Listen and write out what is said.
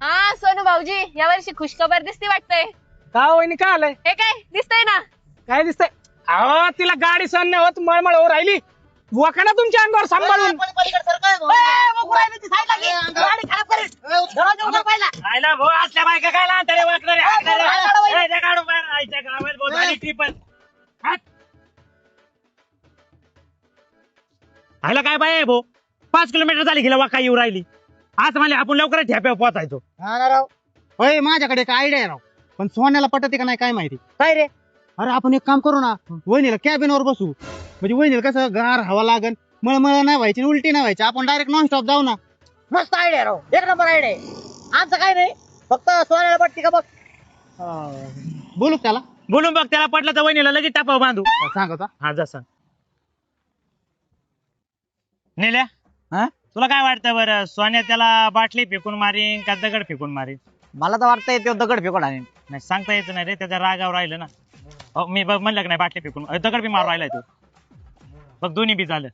हा सोनू भाऊजी यावर्षी खुशखबर दिसती वाटतंय. का वहिनी काय आलंय? हे काय दिसतंय ना? काय दिसतंय? अहो तिला गाडी सहन नाही होत, मळमळ हो राहिली. वखना तुमच्या अंगावर सांभाळून. आयला भाऊ असल्या बायका काय लहान तरी वाकणारे काढून बाहेर आईच्या गावात भाऊ झाली ट्रिपल. आयला काय बाय भाऊ 5 किलोमीटर झाली गेला वाका येऊ राहिली. आज मला आपण लवकरच ठेप्यावर पोहोचायचो. हा ना राव. होय माझ्याकडे एक आयडिया आहे राव, पण सोन्याला पटते का नाही काय माहिती. काय रे अरे आपण एक काम करू ना, वहिनीला कॅबिन वर बसू. म्हणजे वहिनीला कसं गार हवा लागन, मळमळ नाही व्हायची, उलटी नाही व्हायची. आपण डायरेक्ट नॉन स्टॉप जाऊ ना. मस्त आयडिया राव, एक नंबर आयडिया. आमचं काय नाही, फक्त सोन्याला पटते का बघ. बोलू का त्याला? बोलून बघ, त्याला पटलं तर वहिनीला लगेच टापाव बांधू. सांगता हा जसा नेल्या. हा? तुला काय वाटतं बरं, सोन्या त्याला बाटली फेकून मारीन का दगड फेकून मारीन? मला तर वाटतंय तो दगड फेकून आणेन. नाही सांगता येत नाही रे, त्याच्या रागावर राहिलं ना. मी बघ म्हणलं की नाही बाटली फेकून दगड बी मारू राहिलाय तू. बघ दोन्ही बी झालं.